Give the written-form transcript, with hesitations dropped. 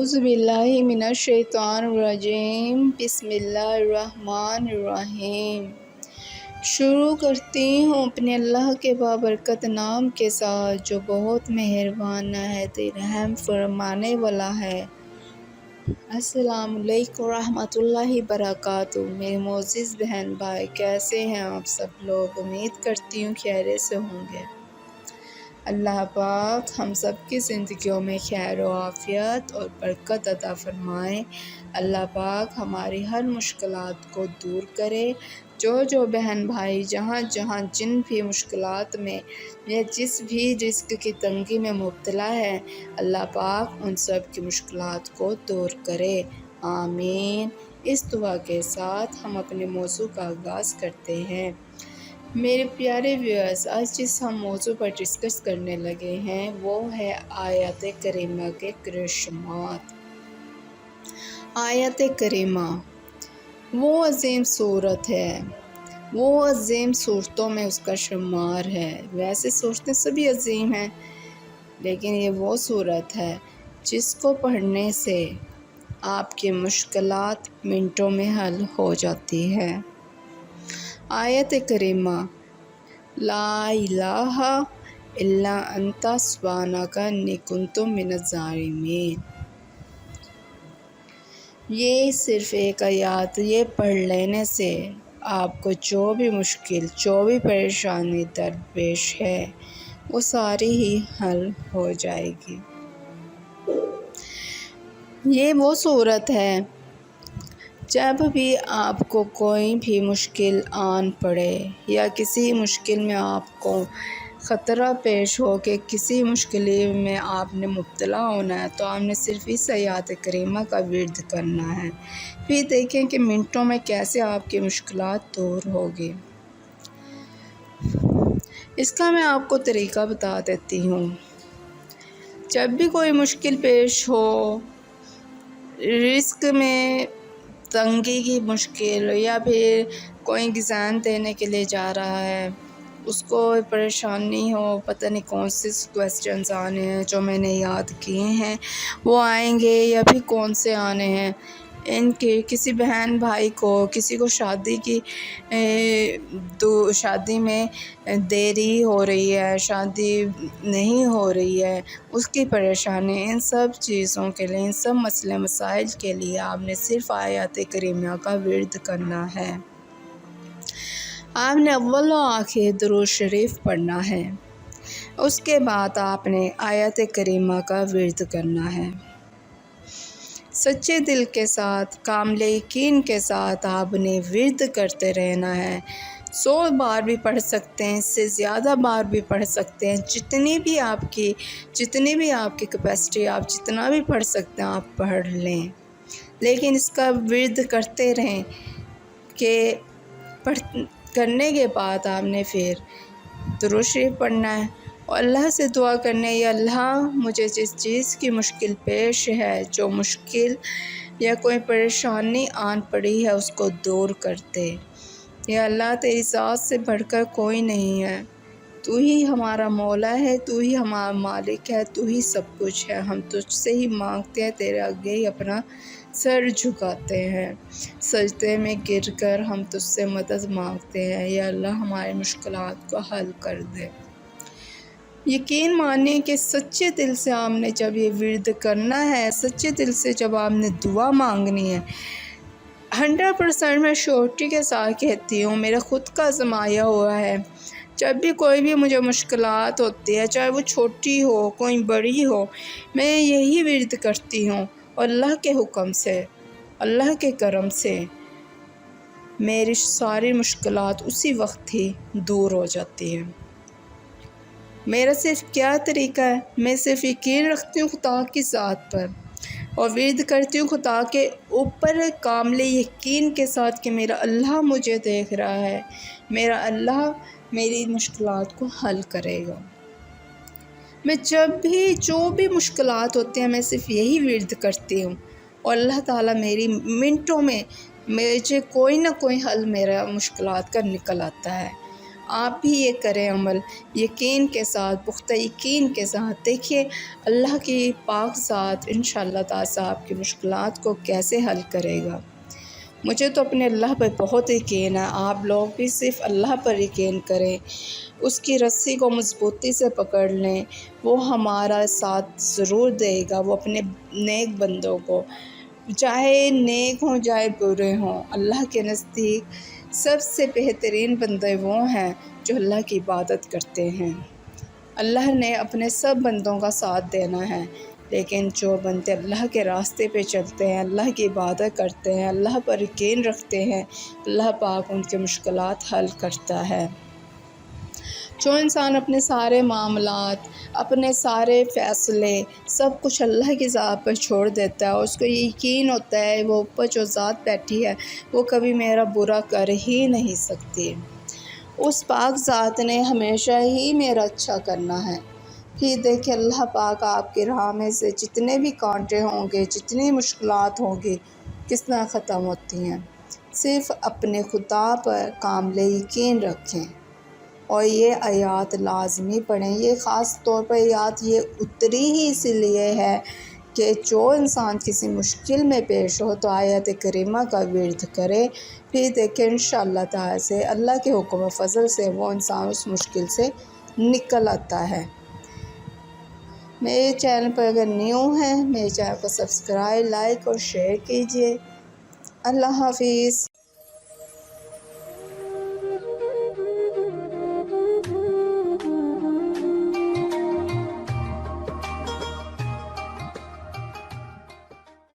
اعوذ باللہ من الشیطان الرجیم بسم اللہ الرحمن الرحیم۔ شروع کرتی ہوں اپنے اللہ کے بابرکت نام کے ساتھ جو بہت مہربان نہایت رحم فرمانے والا ہے۔ السلام علیکم ورحمۃ اللہ وبرکاتہ۔ میرے معزز بہن بھائی، کیسے ہیں آپ سب لوگ؟ امید کرتی ہوں خیریت سے ہوں گے۔ اللہ پاک ہم سب کی زندگیوں میں خیر و عافیت اور برکت عطا فرمائے۔ اللہ پاک ہماری ہر مشکلات کو دور کرے۔ جو بہن بھائی جہاں جن بھی مشکلات میں یا جس بھی رزق کی تنگی میں مبتلا ہے، اللہ پاک ان سب کی مشکلات کو دور کرے، آمین۔ اس دعا کے ساتھ ہم اپنے موضوع کا آغاز کرتے ہیں۔ میرے پیارے ویورز، آج جس ہم موضوع پر ڈسکس کرنے لگے ہیں وہ ہے آیت کریمہ کے کرشمات۔ آیت کریمہ وہ عظیم صورت ہے، وہ عظیم صورتوں میں اس کا شمار ہے۔ ویسے صورتیں سبھی عظیم ہیں، لیکن یہ وہ صورت ہے جس کو پڑھنے سے آپ کی مشکلات منٹوں میں حل ہو جاتی ہے۔ آیت کریمہ لا الہ الا انت سبحانک انی کنت من الظالمین۔ یہ صرف ایک آیات یہ پڑھ لینے سے آپ کو جو بھی مشکل، جو بھی پریشانی درپیش ہے، وہ ساری ہی حل ہو جائے گی۔ یہ وہ صورت ہے جب بھی آپ کو کوئی بھی مشکل آن پڑے یا کسی مشکل میں آپ کو خطرہ پیش ہو کہ کسی مشکل میں آپ نے مبتلا ہونا ہے، تو آپ نے صرف اس آیت کریمہ کا ورد کرنا ہے۔ پھر دیکھیں کہ منٹوں میں کیسے آپ کی مشکلات دور ہوگی۔ اس کا میں آپ کو طریقہ بتا دیتی ہوں۔ جب بھی کوئی مشکل پیش ہو، رزق میں تنگی کی مشکل، یا پھر کوئی ایگزام دینے کے لیے جا رہا ہے، اس کو پریشانی ہو، پتہ نہیں کون سے کویسچنز آنے ہیں جو میں نے یاد کیے ہیں وہ آئیں گے یا پھر کون سے آنے ہیں، ان کے کسی بہن بھائی کو، کسی کو شادی میں دیری ہو رہی ہے، شادی نہیں ہو رہی ہے، اس کی پریشانی، ان سب چیزوں کے لیے، ان سب مسئلے مسائل کے لیے آپ نے صرف آیات کریمہ کا ورد کرنا ہے۔ آپ نے اول و آخر درود شریف پڑھنا ہے، اس کے بعد آپ نے آیات کریمہ کا ورد کرنا ہے۔ سچے دل کے ساتھ، کامل یقین کے ساتھ آپ نے ورد کرتے رہنا ہے۔ 100 بار بھی پڑھ سکتے ہیں، اس سے زیادہ بار بھی پڑھ سکتے ہیں، جتنی بھی آپ کی کیپیسٹی، آپ جتنا بھی پڑھ سکتے ہیں آپ پڑھ لیں، لیکن اس کا ورد کرتے رہیں کہ کرنے کے بعد آپ نے پھر درود شریف پڑھنا ہے اور اللہ سے دعا کرنے، یا اللہ مجھے جس چیز کی مشکل پیش ہے، جو مشکل یا کوئی پریشانی آن پڑی ہے، اس کو دور کر دے۔ یا اللہ تیری ذات سے بڑھ کر کوئی نہیں ہے، تو ہی ہمارا مولا ہے، تو ہی ہمارا مالک ہے، تو ہی سب کچھ ہے۔ ہم تجھ سے ہی مانگتے ہیں، تیرے آگے ہی اپنا سر جھکاتے ہیں، سجدے میں گر کر ہم تجھ سے مدد مانگتے ہیں۔ یا اللہ ہماری مشکلات کو حل کر دے۔ یقین مانیں کہ سچے دل سے آپ نے جب یہ ورد کرنا ہے، سچے دل سے جب آپ نے دعا مانگنی ہے، 100% میں شورٹی کے ساتھ کہتی ہوں، میرا خود کا آزمایا ہوا ہے، جب بھی کوئی بھی مجھے مشکلات ہوتی ہے، چاہے وہ چھوٹی ہو کوئی بڑی ہو، میں یہی ورد کرتی ہوں، اور اللہ کے حکم سے، اللہ کے کرم سے میری ساری مشکلات اسی وقت ہی دور ہو جاتی ہیں۔ میرا صرف کیا طریقہ ہے، میں صرف یقین رکھتی ہوں خدا کی ذات پر، اور ورد کرتی ہوں خدا کے اوپر کامل یقین کے ساتھ کہ میرا اللہ مجھے دیکھ رہا ہے، میرا اللہ میری مشکلات کو حل کرے گا۔ میں جب بھی جو بھی مشکلات ہوتی ہیں، میں صرف یہی ورد کرتی ہوں، اور اللہ تعالیٰ میری منٹوں میں مجھے کوئی نہ کوئی حل میرا مشکلات کا نکل آتا ہے۔ آپ بھی یہ کریں عمل یقین کے ساتھ، پختہ یقین کے ساتھ۔ دیکھیے اللہ کی پاک ذات انشاءاللہ تعالی آپ کی مشکلات کو کیسے حل کرے گا۔ مجھے تو اپنے اللہ پر بہت یقین ہے، آپ لوگ بھی صرف اللہ پر یقین کریں، اس کی رسی کو مضبوطی سے پکڑ لیں، وہ ہمارا ساتھ ضرور دے گا، وہ اپنے نیک بندوں کو، چاہے نیک ہوں چاہے برے ہوں، اللہ کے نزدیک سب سے بہترین بندے وہ ہیں جو اللہ کی عبادت کرتے ہیں۔ اللہ نے اپنے سب بندوں کا ساتھ دینا ہے، لیکن جو بندے اللہ کے راستے پہ چلتے ہیں، اللہ کی عبادت کرتے ہیں، اللہ پر یقین رکھتے ہیں، اللہ پاک ان کے مشکلات حل کرتا ہے۔ جو انسان اپنے سارے معاملات، اپنے سارے فیصلے، سب کچھ اللہ کی ذات پر چھوڑ دیتا ہے، اس کو یہ یقین ہوتا ہے وہ اوپر جو ذات بیٹھی ہے وہ کبھی میرا برا کر ہی نہیں سکتی، اس پاک ذات نے ہمیشہ ہی میرا اچھا کرنا ہے۔ پھر دیکھیں اللہ پاک آپ کے راہ میں سے جتنے بھی کانٹے ہوں گے، جتنی مشکلات ہوں گی، کس طرح ختم ہوتی ہیں۔ صرف اپنے خدا پر کامل یقین رکھیں اور یہ آیات لازمی پڑھیں۔ یہ خاص طور پر آیات یہ اتری ہی اس لیے ہے کہ جو انسان کسی مشکل میں پیش ہو تو آیت کریمہ کا ورد کرے، پھر دیکھیں انشاءاللہ تعالی سے اللہ کے حکم و فضل سے وہ انسان اس مشکل سے نکل آتا ہے۔ میرے چینل پر اگر نیو ہیں، میرے چینل کو سبسکرائب، لائک اور شیئر کیجیے۔ اللہ حافظ۔